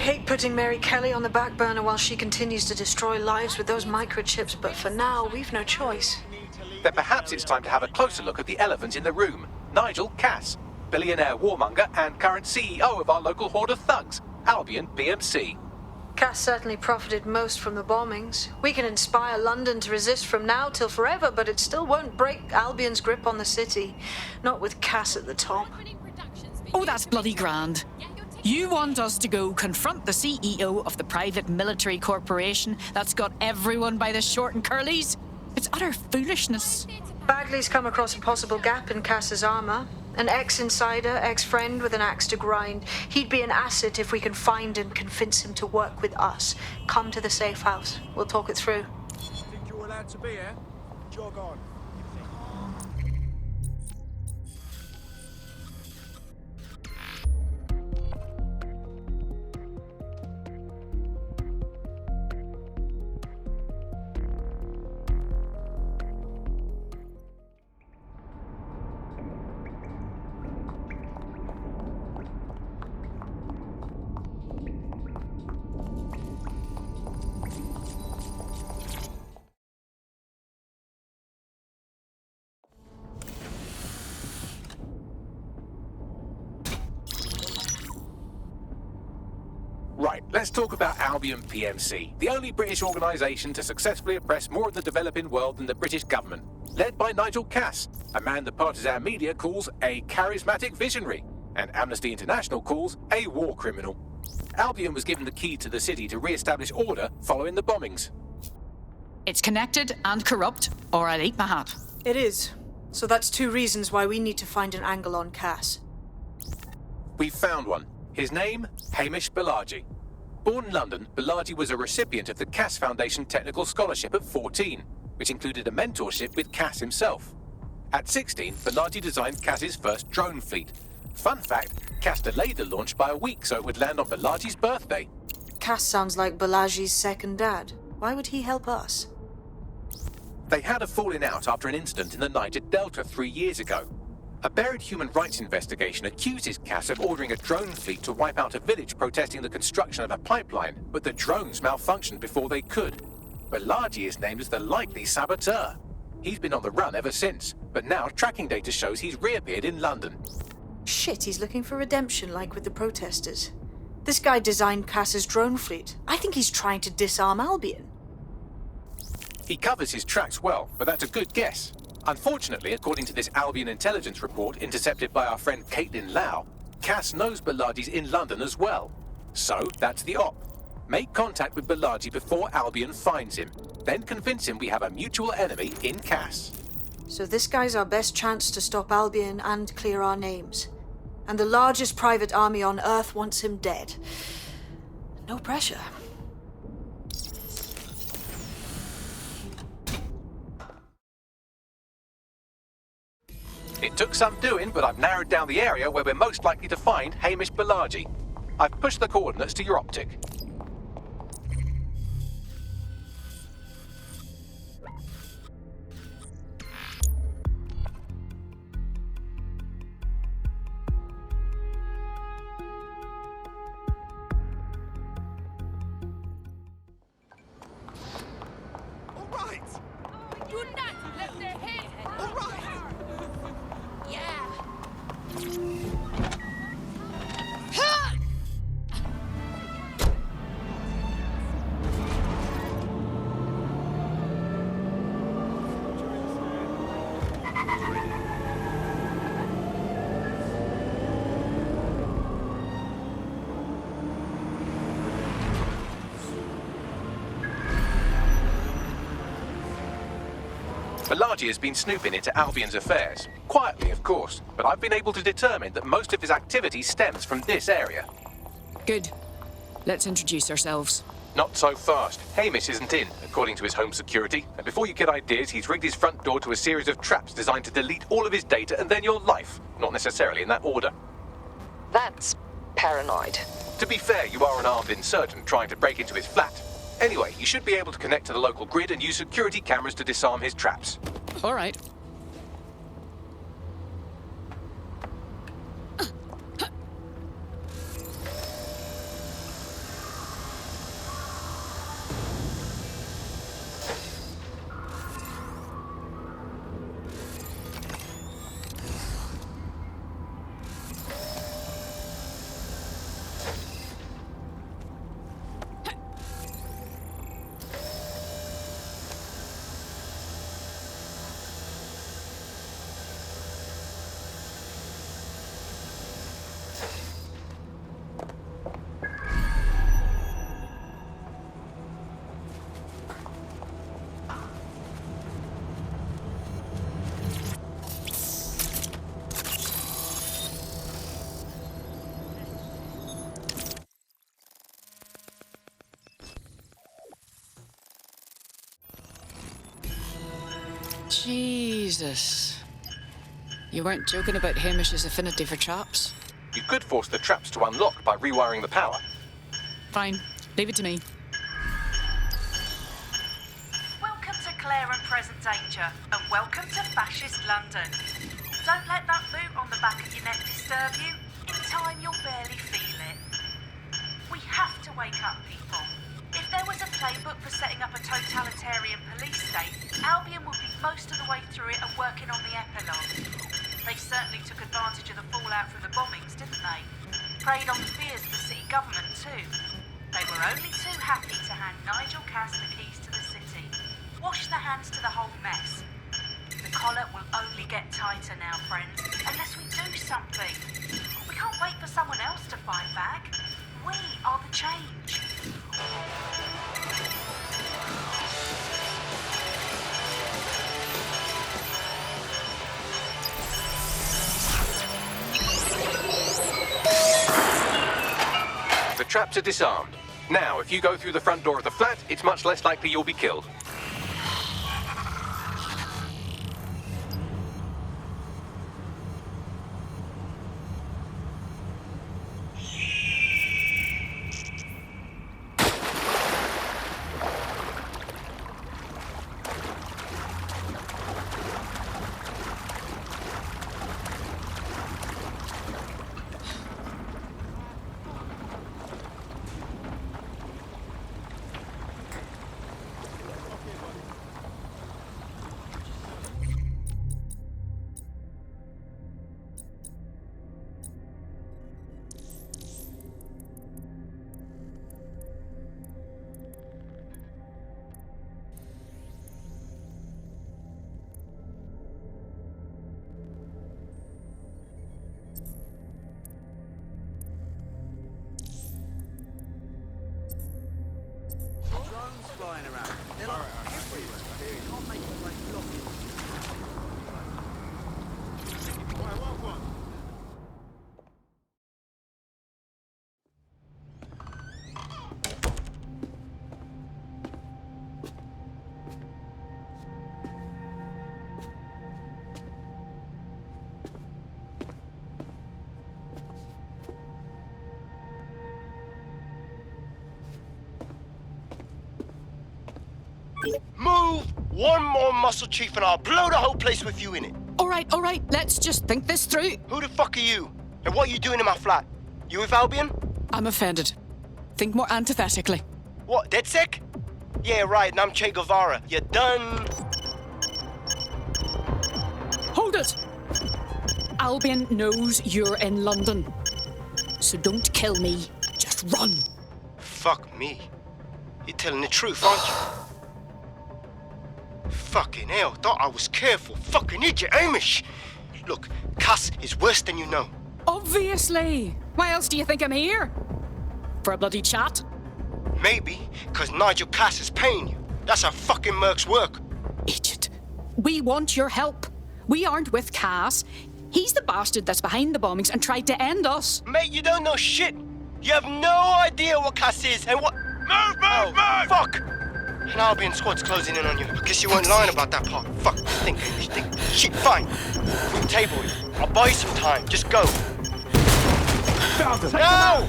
hate putting Mary Kelly on the back burner while she continues to destroy lives with those microchips, but for now, we've no choice. Then perhaps it's time to have a closer look at the elephant in the room. Nigel Cass, billionaire warmonger and current CEO of our local horde of thugs, Albion PMC. Cass certainly profited most from the bombings. We can inspire London to resist from now till forever, but it still won't break Albion's grip on the city. Not with Cass at the top. Oh, that's bloody grand. You want us to go confront the CEO of the private military corporation that's got everyone by the short and curlies? It's utter foolishness. Bagley's come across a possible gap in Cass's armor. An ex-insider, ex-friend with an axe to grind. He'd be an asset if we can find and convince him to work with us. Come to the safe house. We'll talk it through. Think you're allowed to be here? Jog on. Right, let's talk about Albion PMC, the only British organisation to successfully oppress more of the developing world than the British government. Led by Nigel Cass, a man the partisan media calls a charismatic visionary, and Amnesty International calls a war criminal. Albion was given the key to the city to re-establish order following the bombings. It's connected and corrupt, or I'll eat my hat. It is. So that's two reasons why we need to find an angle on Cass. We've found one. His name, Hamish Balaji. Born in London, Balaji was a recipient of the Cass Foundation Technical Scholarship at 14, which included a mentorship with Cass himself. At 16, Balaji designed Cass's first drone fleet. Fun fact, Cass delayed the launch by a week so it would land on Balaji's birthday. Cass sounds like Balaji's second dad. Why would he help us? They had a falling out after an incident in the Niger Delta 3 years ago. A buried human rights investigation accuses Cass of ordering a drone fleet to wipe out a village protesting the construction of a pipeline, but the drones malfunctioned before they could. Balaji is named as the likely saboteur. He's been on the run ever since, but now tracking data shows he's reappeared in London. Shit, he's looking for redemption like with the protesters. This guy designed Cass's drone fleet. I think he's trying to disarm Albion. He covers his tracks well, but that's a good guess. Unfortunately, according to this Albion intelligence report intercepted by our friend Caitlin Lau, Cass knows Balaji's in London as well. So, that's the op. Make contact with Balaji before Albion finds him. Then convince him we have a mutual enemy in Cass. So this guy's our best chance to stop Albion and clear our names. And the largest private army on Earth wants him dead. No pressure. It took some doing, but I've narrowed down the area where we're most likely to find Hamish Balaji. I've pushed the coordinates to your optic. All right. Do not let their heads. All right. Yeah. Balaji has been snooping into Albion's affairs. Quietly, of course, but I've been able to determine that most of his activity stems from this area. Good. Let's introduce ourselves. Not so fast. Hamish isn't in, according to his home security. And before you get ideas, he's rigged his front door to a series of traps designed to delete all of his data and then your life. Not necessarily in that order. That's paranoid. To be fair, you are an armed insurgent trying to break into his flat. Anyway, you should be able to connect to the local grid and use security cameras to disarm his traps. All right. Jesus. You weren't joking about Hamish's affinity for traps? You could force the traps to unlock by rewiring the power. Fine. Leave it to me. Welcome to Clare and Present Danger, and welcome to Fascist London. Don't let that boot on the back of your neck disturb you. In time, you'll barely feel it. We have to wake up, people. If there was a playbook for setting up a totalitarian police state, Albion would be most of the way through it and working on the epilogue. They certainly took advantage of the fallout from the bombings, didn't they? Preyed on the fears of the city government, too. They were only too happy to hand Nigel Cass the keys to the city. Wash their hands to the whole mess. The collar will only get tighter now, friends, unless we do something. We can't wait for someone else to fight back. We are the change. The traps are disarmed. Now, if you go through the front door of the flat, it's much less likely you'll be killed. Flying around. They're like everywhere. You can't make them like blocking. What? Move! One more muscle chief and I'll blow the whole place with you in it. All right. Let's just think this through. Who the fuck are you? And what are you doing in my flat? You with Albion? I'm offended. Think more antithetically. What, DedSec? Yeah, right, and I'm Che Guevara. You done? Hold it! Albion knows you're in London. So don't kill me. Just run. Fuck me. You're telling the truth, aren't you? Fucking hell, thought I was careful. Fucking idiot, Amish. Look, Cass is worse than you know. Obviously. Why else do you think I'm here? For a bloody chat? Maybe, because Nigel Cass is paying you. That's how fucking mercs work. Idiot. We want your help. We aren't with Cass. He's the bastard that's behind the bombings and tried to end us. Mate, you don't know shit. You have no idea what Cass is and what... Move! Fuck! An Albion squad's closing in on you. I guess you weren't lying about that part. Fuck, think. Shit, fine. We'll table it. I'll buy you some time. Just go. No!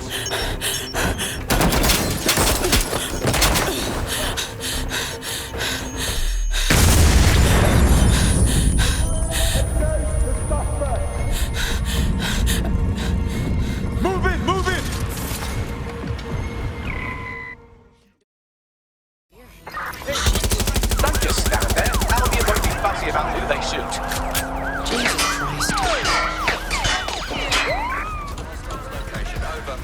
Move it! Don't just stand there. Albion won't be fussy about who they shoot. Jesus Christ. Location over.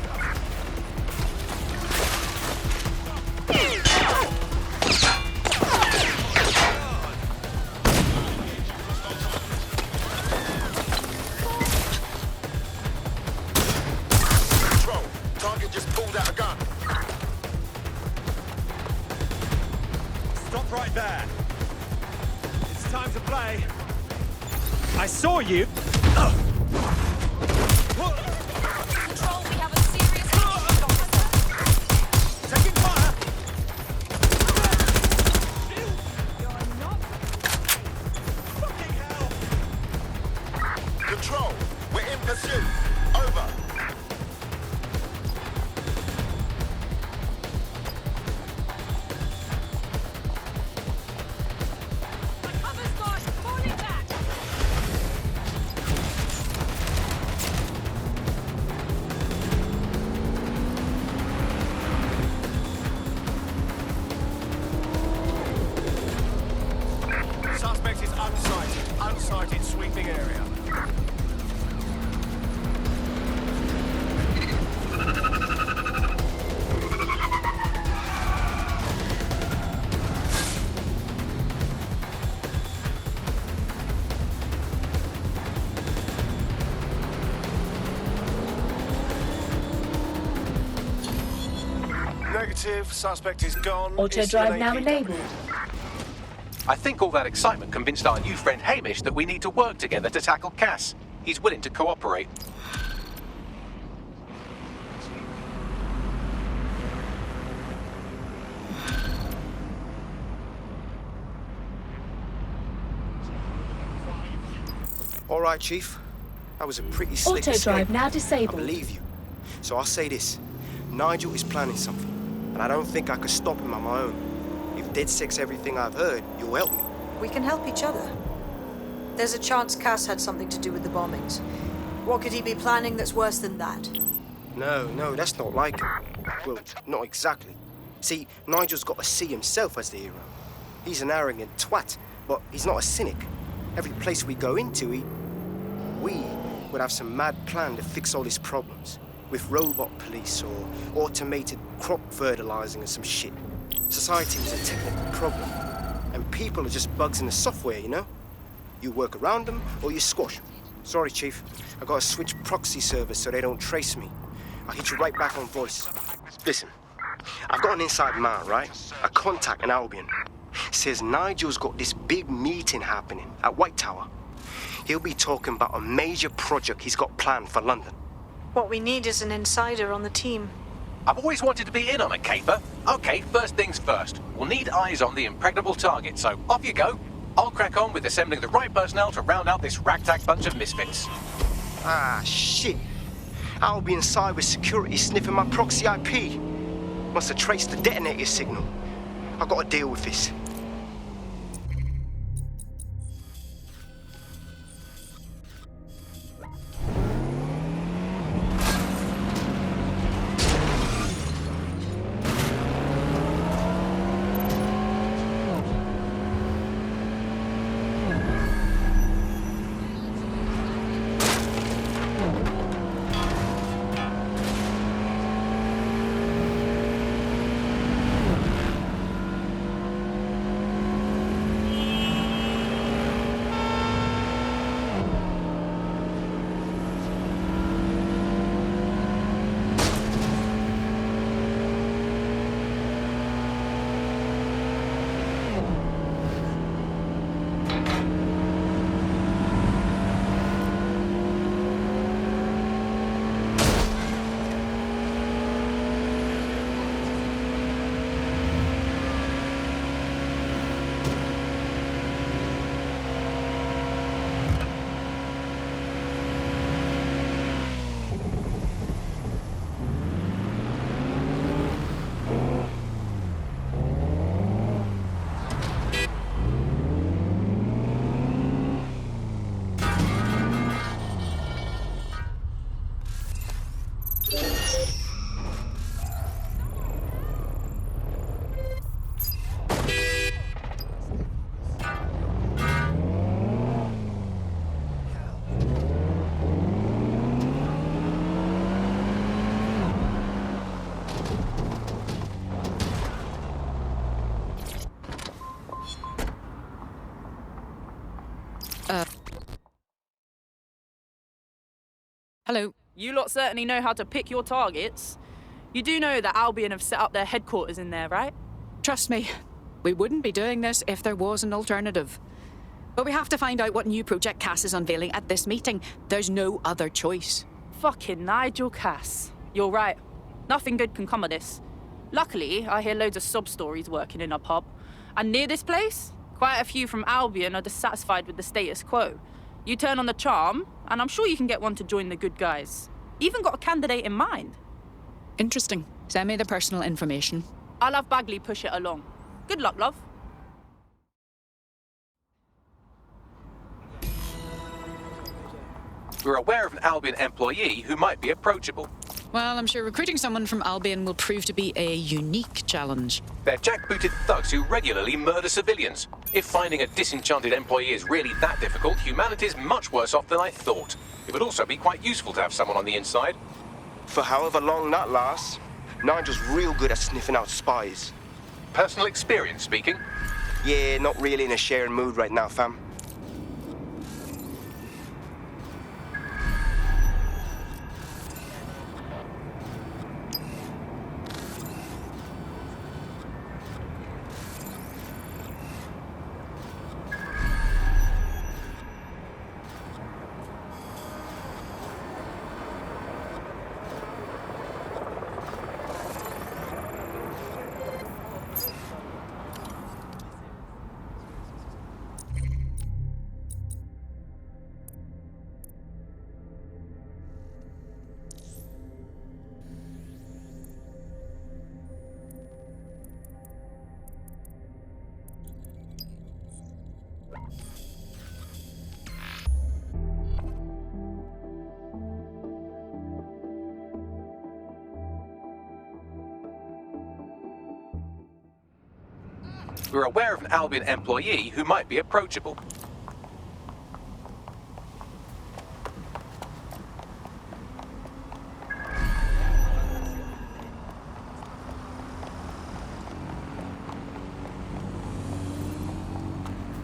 Control. Target just pulled out a gun. Stop right there. It's time to play. I saw you. Control, we have a serious issue, officer. Taking fire. Negative. Suspect is gone. Auto Is still drive an now APW. enabled. I think all that excitement convinced our new friend Hamish that we need to work together to tackle Cass. He's willing to cooperate. All right, Chief. That was a pretty slick Auto drive escape. now I disabled. believe you. So I'll say this. Nigel is planning something, and I don't think I could stop him on my own. If DedSec's everything I've heard, you'll help me. We can help each other. There's a chance Cass had something to do with the bombings. What could he be planning that's worse than that? No, that's not like him. Well, not exactly. See, Nigel's got to see himself as the hero. He's an arrogant twat, but he's not a cynic. Every place we go into, we would have some mad plan to fix all his problems. With robot police or automated crop fertilizing and some shit. Society is a technical problem. And people are just bugs in the software, you know? You work around them or you squash them. Sorry, Chief. I gotta switch proxy servers so they don't trace me. I'll hit you right back on voice. Listen, I've got an inside man, right? A contact in Albion. Says Nigel's got this big meeting happening at White Tower. He'll be talking about a major project he's got planned for London. What we need is an insider on the team. I've always wanted to be in on a caper. Okay, first things first. We'll need eyes on the impregnable target, so off you go. I'll crack on with assembling the right personnel to round out this ragtag bunch of misfits. Ah, shit. Albion cybersecurity sniffing my proxy IP. Must have traced the detonator signal. I've got to deal with this. Hello. You lot certainly know how to pick your targets. You do know that Albion have set up their headquarters in there, right? Trust me, we wouldn't be doing this if there was an alternative. But we have to find out what new project Cass is unveiling at this meeting. There's no other choice. Fucking Nigel Cass. You're right. Nothing good can come of this. Luckily, I hear loads of sob stories working in a pub. And near this place, quite a few from Albion are dissatisfied with the status quo. You turn on the charm, and I'm sure you can get one to join the good guys. Even got a candidate in mind. Interesting. Send me the personal information. I'll have Bagley push it along. Good luck, love. We're aware of an Albion employee who might be approachable. Well, I'm sure recruiting someone from Albion will prove to be a unique challenge. They're jackbooted thugs who regularly murder civilians. If finding a disenchanted employee is really that difficult, humanity's much worse off than I thought. It would also be quite useful to have someone on the inside. For however long that lasts, Nigel's real good at sniffing out spies. Personal experience speaking. Yeah, not really in a sharing mood right now, fam. We're aware of an Albion employee who might be approachable.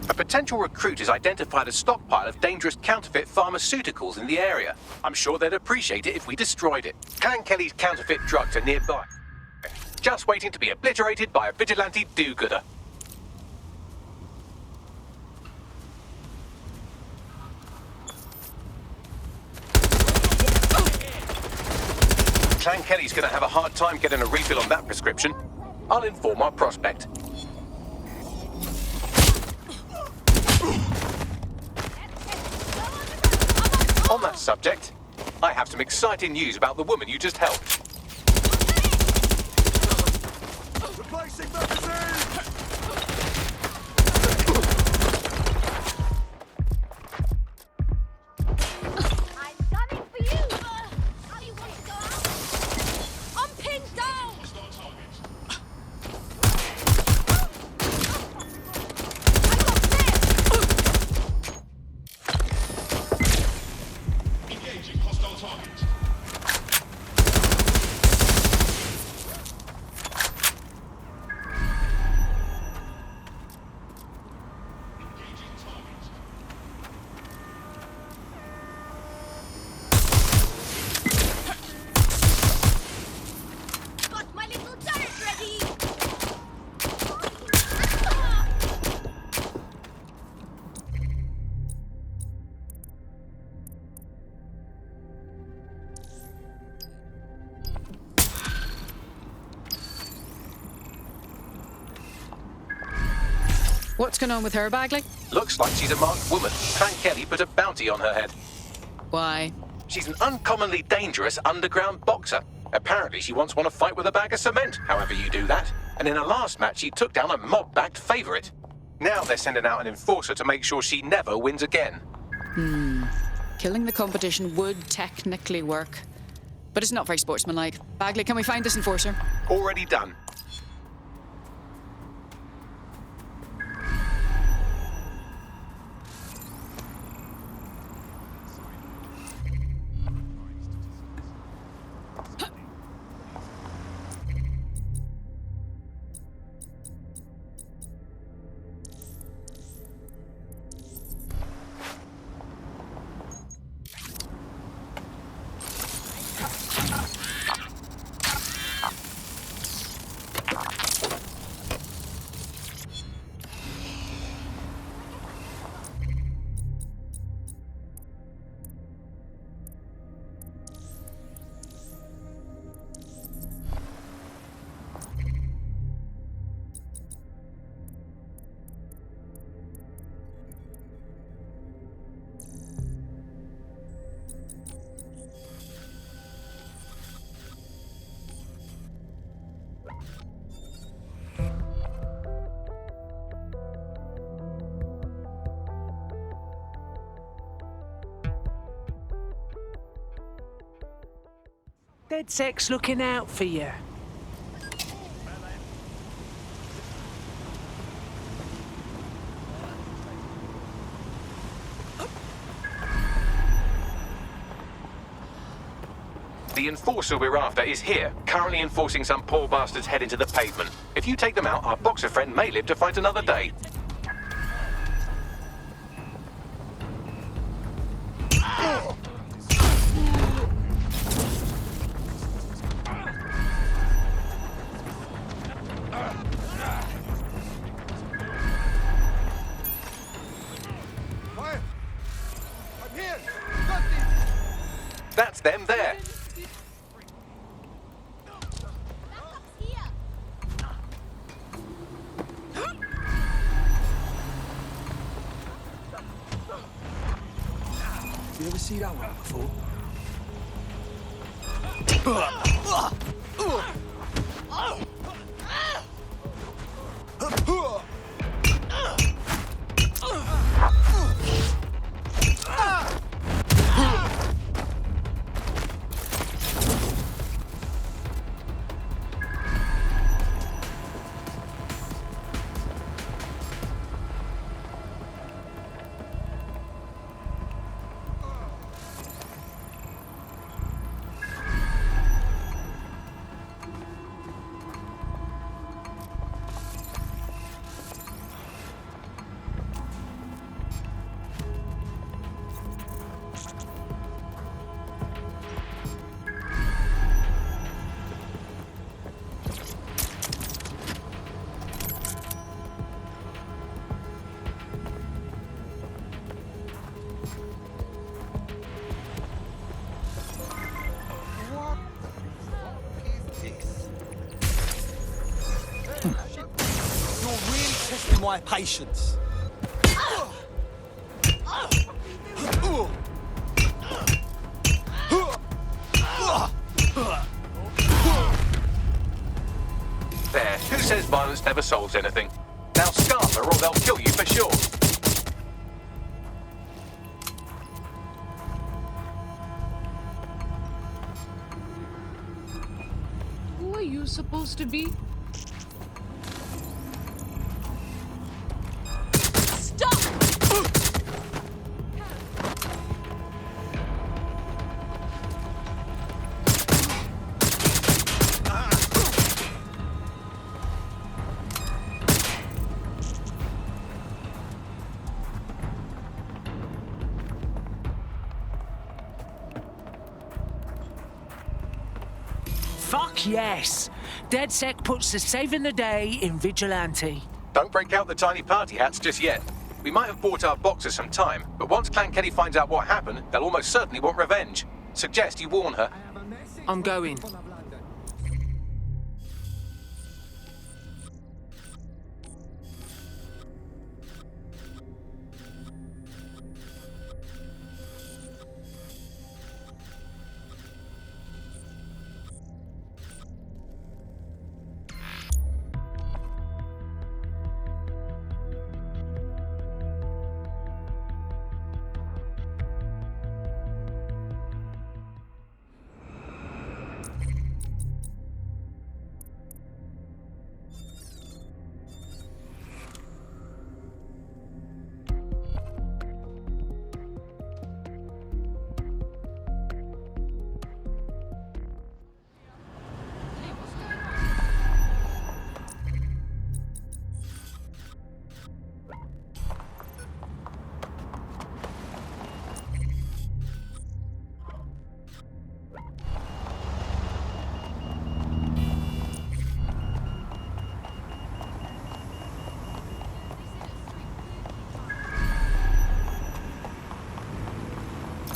A potential recruit has identified a stockpile of dangerous counterfeit pharmaceuticals in the area. I'm sure they'd appreciate it if we destroyed it. Clan Kelly's counterfeit drugs are nearby, just waiting to be obliterated by a vigilante do-gooder. Clan Kelly's gonna have a hard time getting a refill on that prescription. I'll inform our prospect. On that subject, I have some exciting news about the woman you just helped. Replacing magazine! I'm gunning for you! How do you want to go out? I'm pinned down! I got this! Engaging hostile target. Got my little turret ready! What's going on with her, Bagley? Looks like she's a marked woman. Clan Kelly put a bounty on her head. Why? She's an uncommonly dangerous underground boxer. Apparently she once won a fight with a bag of cement, however you do that. And in a last match she took down a mob-backed favourite. Now they're sending out an enforcer to make sure she never wins again. Killing the competition would technically work. But it's not very sportsmanlike. Bagley, can we find this enforcer? Already done. DedSec's looking out for you. The enforcer we're after is here, currently enforcing some poor bastard's head into the pavement. If you take them out, our boxer friend may live to fight another day. Fire! I'm here! Got this! That's them there. You ever see that one before? my patience. There, who says violence never solves anything? Now scarf her or they'll kill you for sure. Who are you supposed to be? Stop! Fuck yes! DedSec puts the saving the day in Vigilante. Don't break out the tiny party hats just yet. We might have bought our boxers some time, but once Clan Kelly finds out what happened, they'll almost certainly want revenge. Suggest you warn her. I'm going.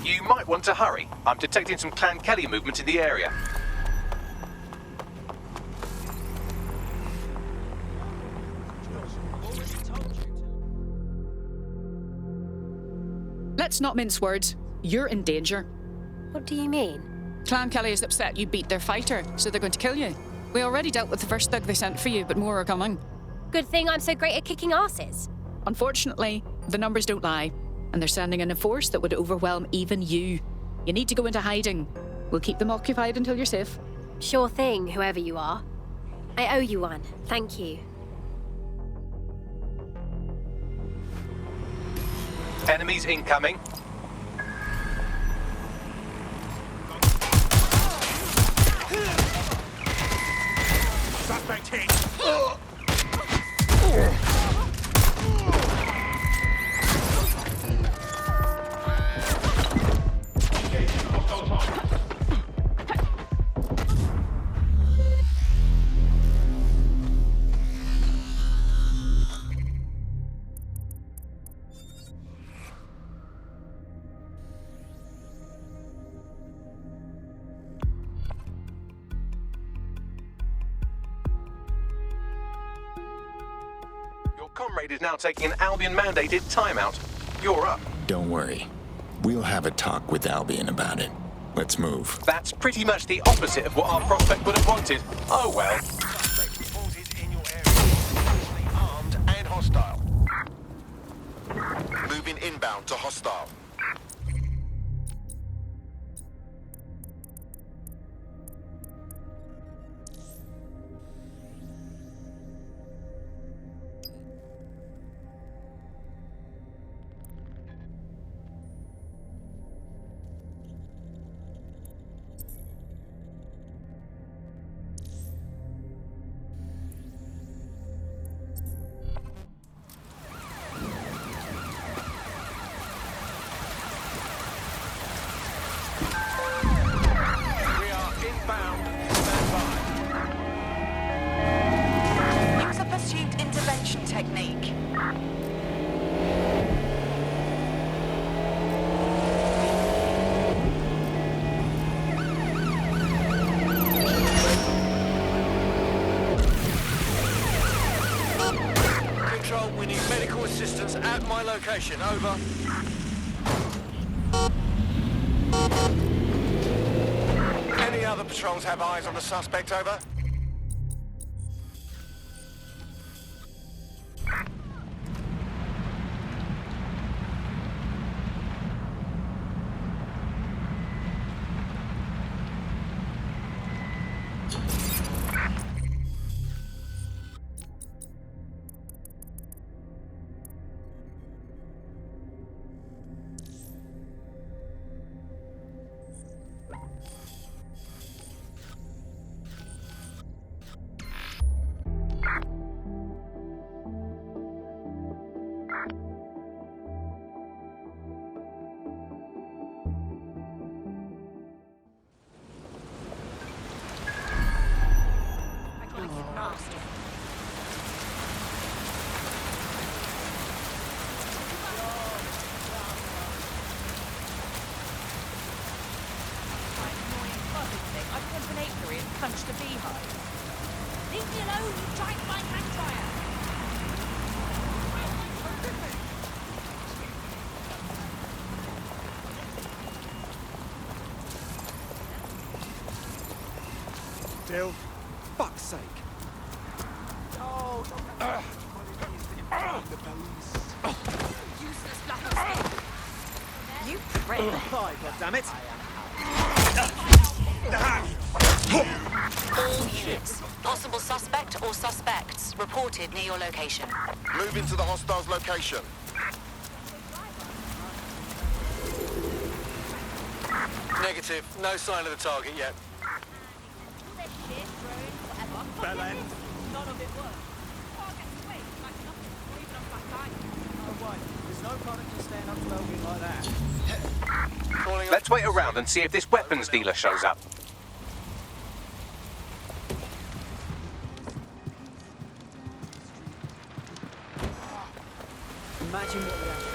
You might want to hurry. I'm detecting some Clan Kelly movement in the area. Let's not mince words. You're in danger. What do you mean? Clan Kelly is upset you beat their fighter, so they're going to kill you. We already dealt with the first thug they sent for you, but more are coming. Good thing I'm so great at kicking asses. Unfortunately, the numbers don't lie, and they're sending in a force that would overwhelm even you. You need to go into hiding. We'll keep them occupied until you're safe. Sure thing, whoever you are. I owe you one. Thank you. Enemies incoming. Suspect hit. Comrade is now taking an Albion-mandated timeout. You're up. Don't worry. We'll have a talk with Albion about it. Let's move. That's pretty much the opposite of what our prospect would have wanted. Oh well. Suspect reported in your area. Armed and hostile. Moving inbound to hostile. assistance at my location. Over. Any other patrols have eyes on the suspect? Over. Punched a beehive. Leave me alone, you giant flying hangfire! Dill, fuck's sake. Useless black You prick! Hi, goddammit. All units. Possible suspect or suspects reported near your location. Move into the hostile's location. Negative. No sign of the target yet. Bell end. None of it worked. Target's away, like nothing, or even on black line. Oh, right. There's no point in just staying up 12 feet like that. Let's wait around and see if this weapons dealer shows up. Imagine what would happen.